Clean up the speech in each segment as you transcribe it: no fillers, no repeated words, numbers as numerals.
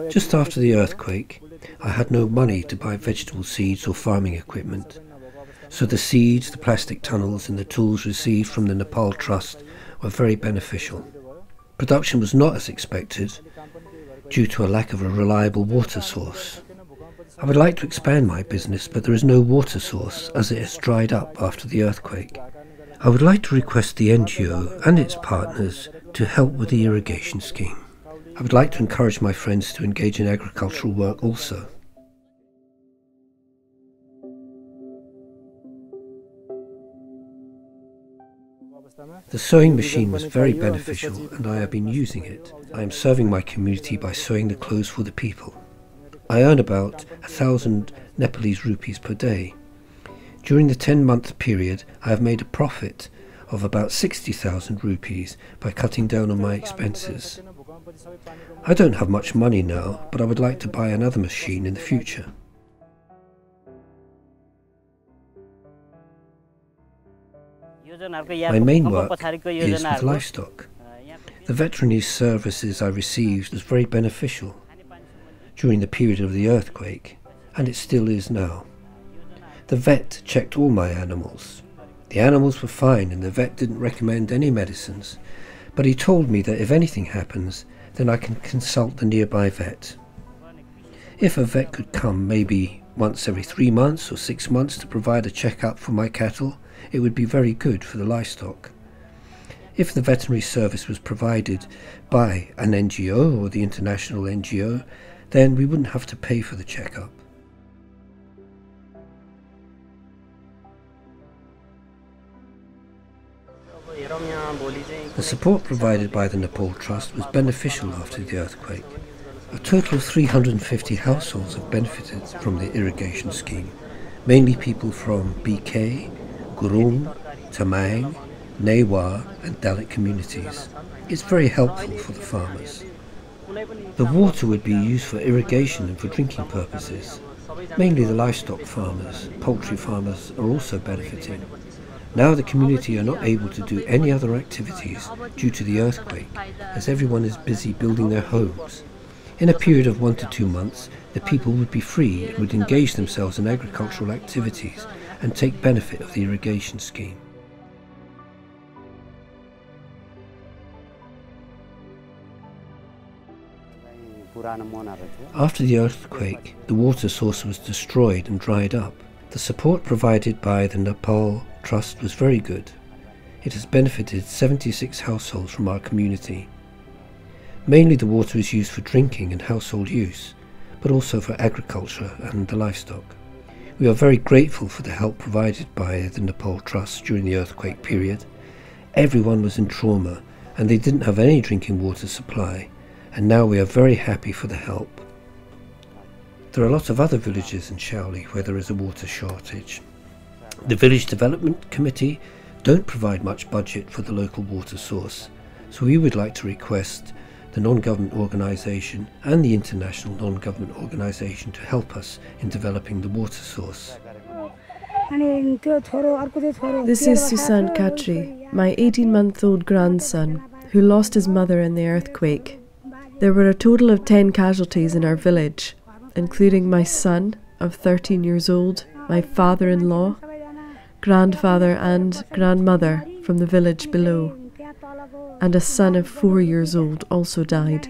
Just after the earthquake, I had no money to buy vegetable seeds or farming equipment. So the seeds, the plastic tunnels and the tools received from the Nepal Trust were very beneficial. Production was not as expected due to a lack of a reliable water source. I would like to expand my business, but there is no water source as it has dried up after the earthquake. I would like to request the NGO and its partners to help with the irrigation scheme. I would like to encourage my friends to engage in agricultural work also. The sewing machine was very beneficial and I have been using it. I am serving my community by sewing the clothes for the people. I earn about 1,000 Nepalese rupees per day. During the 10-month period, I have made a profit of about 60,000 rupees by cutting down on my expenses. I don't have much money now, but I would like to buy another machine in the future. My main work is with livestock. The veterinary services I received was very beneficial during the period of the earthquake, and it still is now. The vet checked all my animals. The animals were fine and the vet didn't recommend any medicines, but he told me that if anything happens, then I can consult the nearby vet. If a vet could come maybe once every 3 months or 6 months to provide a checkup for my cattle, it would be very good for the livestock. If the veterinary service was provided by an NGO or the international NGO, then we wouldn't have to pay for the checkup. The support provided by the Nepal Trust was beneficial after the earthquake. A total of 350 households have benefited from the irrigation scheme, mainly people from BK, Gurung, Tamang, Newar and Dalit communities. It's very helpful for the farmers. The water would be used for irrigation and for drinking purposes. Mainly the livestock farmers, poultry farmers are also benefiting. Now the community are not able to do any other activities due to the earthquake, as everyone is busy building their homes. In a period of 1 to 2 months, the people would be free and would engage themselves in agricultural activities and take benefit of the irrigation scheme. After the earthquake, the water source was destroyed and dried up. The support provided by the Nepal Trust was very good. It has benefited 76 households from our community. Mainly the water is used for drinking and household use, but also for agriculture and the livestock. We are very grateful for the help provided by the Nepal Trust during the earthquake period. Everyone was in trauma and they didn't have any drinking water supply, and now we are very happy for the help. There are lots of other villages in Syaule where there is a water shortage. The Village Development Committee don't provide much budget for the local water source, so we would like to request the non-government organisation and the international non-government organisation to help us in developing the water source. This is Susan Khatri, my 18-month-old grandson, who lost his mother in the earthquake. There were a total of 10 casualties in our village, including my son of 13 years old, my father-in-law, grandfather and grandmother from the village below, and a son of 4 years old also died.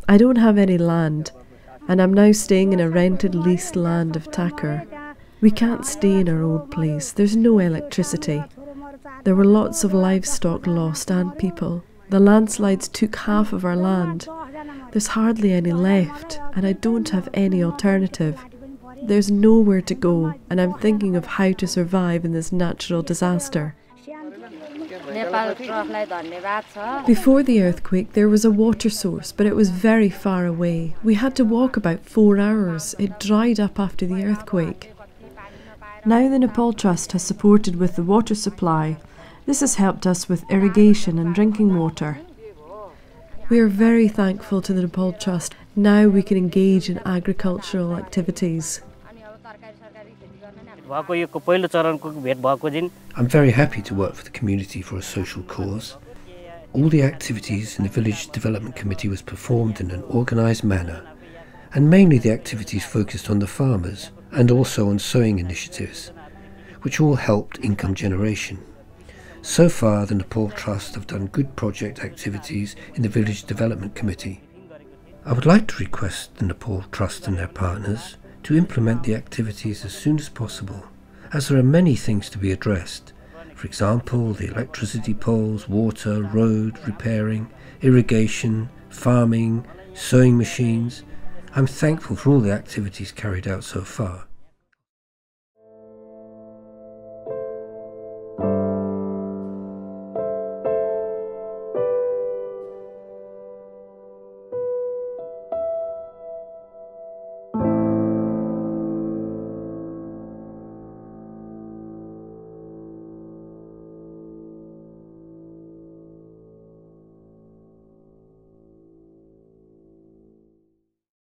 I don't have any land, and I'm now staying in a rented leased land of Thakur. We can't stay in our old place, there's no electricity. There were lots of livestock lost and people. The landslides took half of our land. There's hardly any left, and I don't have any alternative. There's nowhere to go, and I'm thinking of how to survive in this natural disaster. Before the earthquake, there was a water source, but it was very far away. We had to walk about 4 hours. It dried up after the earthquake. Now the Nepal Trust has supported with the water supply. This has helped us with irrigation and drinking water. We are very thankful to the Nepal Trust. Now we can engage in agricultural activities. I'm very happy to work for the community for a social cause. All the activities in the Village Development Committee was performed in an organised manner, and mainly the activities focused on the farmers and also on sowing initiatives, which all helped income generation. So far, the Nepal Trust have done good project activities in the Village Development Committee. I would like to request the Nepal Trust and their partners to implement the activities as soon as possible, as there are many things to be addressed. For example, the electricity poles, water, road repairing, irrigation, farming, sewing machines. I'm thankful for all the activities carried out so far.